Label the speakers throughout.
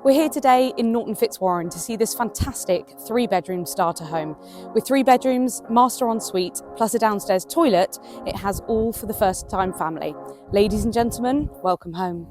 Speaker 1: We're here today in Norton Fitzwarren to see this fantastic 3-bedroom starter home. With 3 bedrooms, master ensuite, plus a downstairs toilet, it has all for the first-time family. Ladies and gentlemen, welcome home.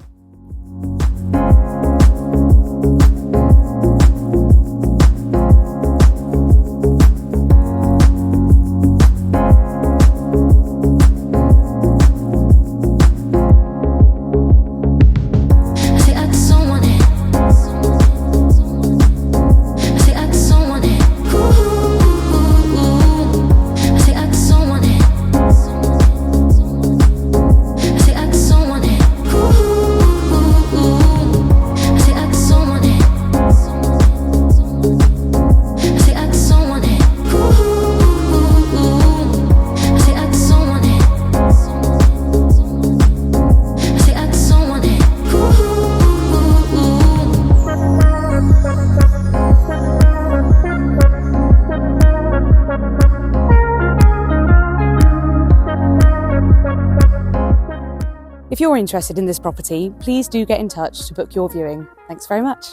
Speaker 1: If you're interested in this property, please do get in touch to book your viewing. Thanks very much.